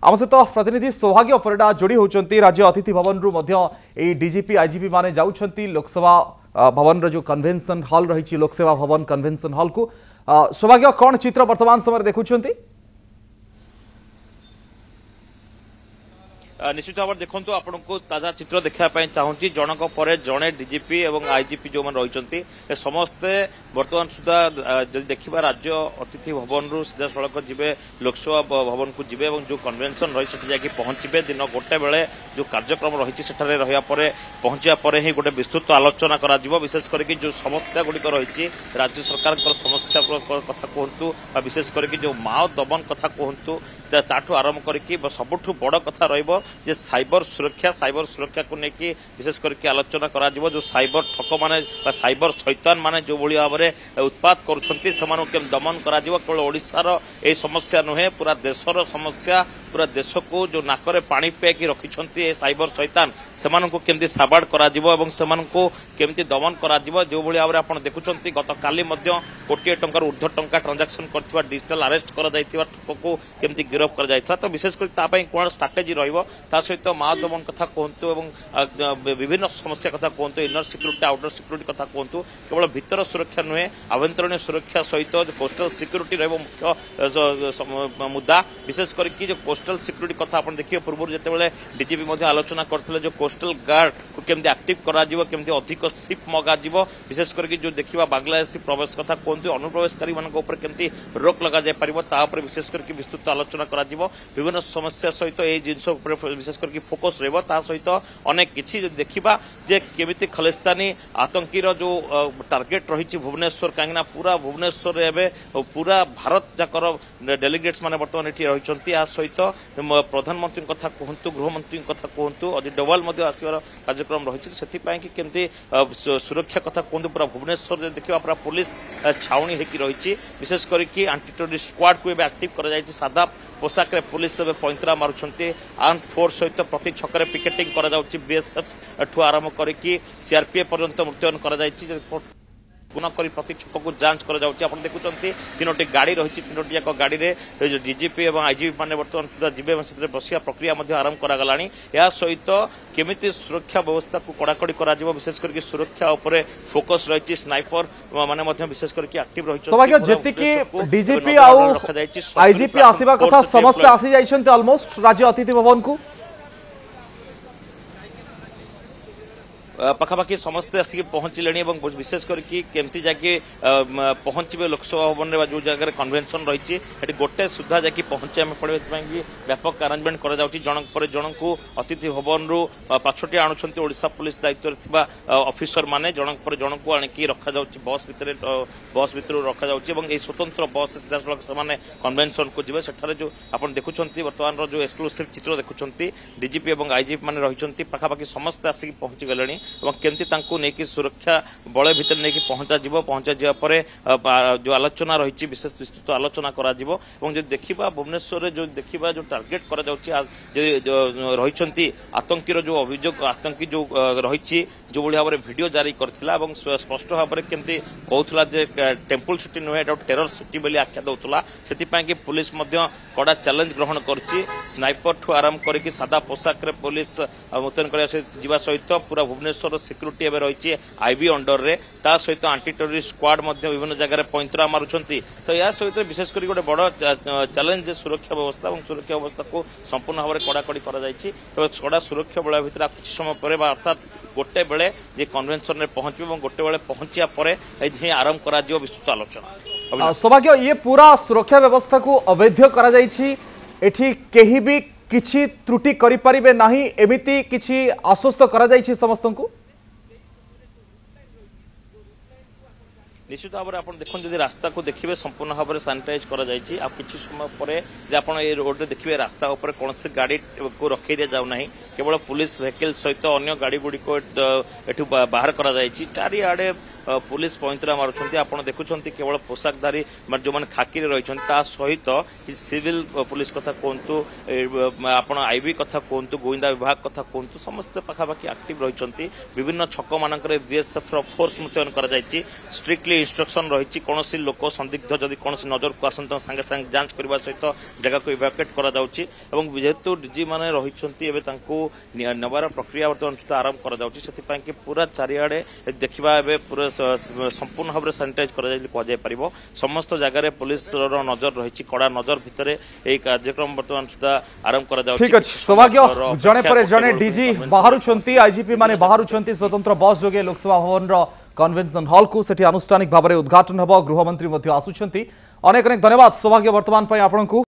आम सहित प्रतिनिधि सौभाग्य परिडा जोड़ी होती राज्य अतिथि भवन रु डीजीपी आईजीपी माने जाउछंती लोकसभा भवन जो कन्वेंशन हॉल रही लोकसभा भवन कन्वेंशन हॉल को सौभाग्य कौन चित्र वर्तमान समय देखुंती निश्चित भाव देखो आपको ताजा चित्र देखापी चाहूँगी जनक पर जड़े डीजीपी और आईजीपी जो रही समस्ते बर्तमान सुधा जब देखा राज्य अतिथि भवन रु सीधा सड़क जी लोकसभा भवन को जीवे जो कन्वेंशन रही जाकि पहुंचे दिन गोटे बेले जो कार्यक्रम रही रहा पहुंचा ही गोटे विस्तृत आलोचना करा विशेष करके जो समस्या गुड़िक रही राज्य सरकार समस्या कथा कहतु विशेष करके जो माओ दमन कथा कहतु ताठू आरंभ करके सबुठू बड़ कथा रहिबो जे साइबर सुरक्षा को लेकिन विशेष करके आलोचना करा जो साइबर ठक माने साइबर शैतान माने जो भली भाव में उत्पात करुछंती सेमानु केम दमन करा केवल ओडिशार ए समस्या नुहे पूरा देशर समस्या पूरा देश को जो नाकरे पानी पेकी रखिछंती ए साइबर शैतान सेमानु केमती साबाड़ करा एवं सेमानु केमती दमन करा जो भली भाव में आपण देखुछंती गत काली मध्य कोटी टंकार ऊर्ध्व टंका ट्रांजैक्शन करथिबा डिजिटल अरेस्ट करा जायथिबा ठक को केमती गिरफ कर जायथिला तो विशेष कर तापई कोन स्ट्रेटेजी रहिबो ता सहित माओ दमन कथा कहतु एवं विभिन्न समस्या कथा कहतु इनर सिक्यूरीटी आउटर सिक्यूरीटी कथा कहतु केवल भीतर सुरक्षा नुहे आभ्यंतरीण सुरक्षा सहित जो कोस्टल सिक्यूरीटी रहिबो मुख्य मुद्दा विशेष करके जो कोस्टल सिक्यूरीटी कथा आपण देखिए पूर्व जिते डीजीपी आलोचना करथिले जो कोस्टल गार्ड को केमती एक्टिव करा जिवो केमती अधिक शिप मगा जिवो विशेष करके जो देखिबा बांग्लादेशी प्रवेश कथा कहतु अनुप्रवेशकारी मानक ऊपर केमती रोक लगा जाय परिबो ता ऊपर विशेष करके विस्तृत आलोचना करा जिवो विभिन्न समस्या सहित ए जिंस ऊपर विशेष करके फोकस रहबो ता सहित अनेक किछि देखिबा जे केमिति खलिस्तानी आतंकी रो जो टार्गेट रही भुवनेश्वर कहीं पूरा भुवनेश्वर रे पूरा भारत जाकर डेलीगेट्स माने वर्तमान एठी रहिसंती आ सहित प्रधानमंत्री कथा कहतु गृहमंत्री कथा कहतु अजित डोभाल मध्ये आसीबार कार्यक्रम रही सेति पय कि केमती सुरक्षा कथा कहतु पूरा भुवनेश्वर देखिबा पूरा पुलिस छाउनी हेकी रही विशेष करके एंटी टेररिस्ट स्क्वाड को एक्टिव करा जायछि सादा पोशाक रे पुलिस पैंतरा मारुछंती आर्म फोर्स सहित प्रति छकरे पिकेटिंग करा जाउछि बीएसएफ ठू आरंभ करके सीआरपीएफ पर्यंत मुतयन करा जायछि पुनः करी प्रति छक को जांच करा जाउछि आपण देखुछंती तीनोटी गाड़ी रही तीनोटी जाक गाड़ी रे डीजीपी और आईजीपी माने वर्तमान सुधा जीवे से बसिया प्रक्रिया मध्ये आरंभ करा गलानी या सहित केमिति सुरक्षा व्यवस्था को कड़ाकड़ी करा जिवो विशेष करके सुरक्षा ऊपर फोकस रही स्नाइपर माने मध्ये विशेष करके एक्टिव रही सौभाग्य जेति कि डीजीपी आउ आईजीपी आसीबा कथा समस्त आसी जाइछंती ऑलमोस्ट राज्य अतिथि भवन को पखापाखि समस्ते आसिक पहुंचले विशेष करके केमती जाके पहुंचे लोकसभा भवन में जो जगह कन्वेंशन रही गोटे सुधा जाकि पहुंचे पड़े व्यापक अरेंजमेंट करा जनक पर जन को अतिथि भवन रु पाछटी आणुंट ओडिशा पुलिस दायित्व ऑफिसर माने जनक पर जन को आणिकी रखा बस भितर रखा स्वतंत्र बस सीधा सड़क से कन्वेंशन को जी सेठारे जो आप देखुं बर्तमान जो एक्सक्लूसिव चित्र देखुं डीजीपी और आईजीपी मैंने रही पखापाखि समस्ते आसिक पहुंची गले केमती नहीं सुरक्षा बल भितर नहीं पहुंचा जापर जो आलोचना रही विशेष विस्तृत आलोचना करा जो देखा भुवनेश्वर जो देखा जो टार्गेट करा रही आतंकी जो अभियोग आतंकी जो रही जो भाई भाव में भिड जारी करथिला स्पष्ट भाव में केमती कहूला टेम्पल सिटी नुहे टेरर सिटी बोली आख्या दौला से पुलिस कड़ा चैलेंज ग्रहण करछि स्नाइपर ठू आरंभ करके सादा पोशाक रे पुलिस मुतयन करने सहित पूरा भुवनेश्वर सिक्यूरीटी एवं रही आईबी अंडर रे ता सहित एंटी टेररिस्ट स्क्वाड विभिन्न जगह पैंतरा मारुछंती तो या सहित विशेष कर गोटे बड़ चैलेंज सुरक्षा व्यवस्था और सुरक्षा व्यवस्था को संपूर्ण भाव में कड़ाकड़ी कड़ा सुरक्षा बल भितर कुछ समय पर अर्थात गोटे बेले जे कन्वेंशन में पहुंचे गोटे बेले पहुंचा पर आरंभ करा विस्तृत आलोचना सौभाग्य ये पूरा सुरक्षा व्यवस्था को अवैध करा जायछि एठी केही भी किछि त्रुटि करि परिबे नाही एमिति किछि आश्वस्त करा जायछि समस्त को निश्चित भाव में आप देखो जब रास्ता को देखिए संपूर्ण भाव में सानिटाइज कर समय पर रोड देखिए रास्ता उपर कौन से गाड़ी को रखी दि जाऊना केवल पुलिस व्हीकल सहित अन्य गाड़ी गुड़ी को बाहर करा चारिआडे पुलिस पैंतरा मारुछंती आपण देखुछंती केवल पोशाकधारी जो मैंने खाकी रही सहित सिविल पुलिस कथा कहतु आपण आईबी कथा कहतु गोविंदा विभाग कथा कहतु समस्त पाखापाखि एक्टिव रही विभिन्न छक मानक बीएसएफ फोर्स मुतयन कर स्ट्रिक्टली इंस्ट्रक्शन रही कौन लोक संदिग्ध जदि कौन नजर को आसता सांगे सांगे जांच करने सहित जगह को इवाकुएट कर जेहेतु डीजी मैंने रही नबार प्रक्रिया बर्तमान सुधा आरंभ कर पूरा चारिआडे देखा पूरा संपूर्ण भाव में सानिटाइज कर समस्त जगह पुलिस नजर रही कड़ा नजर भितर यह कार्यक्रम बर्तमान सुधा आरंभ कर ठीक अच्छे सौभाग्य जड़े पर जड़े डीजी बाहर आईजीपी माने बाहर स्वतंत्र बस जोगे लोकसभा भवन कन्वेंशन हॉल को सेठी आनुष्ठानिक भाव में उद्घाटन हम गृहमंत्री आसुंच अनेक अनेक धन्यवाद सौभाग्य वर्तमान आपको।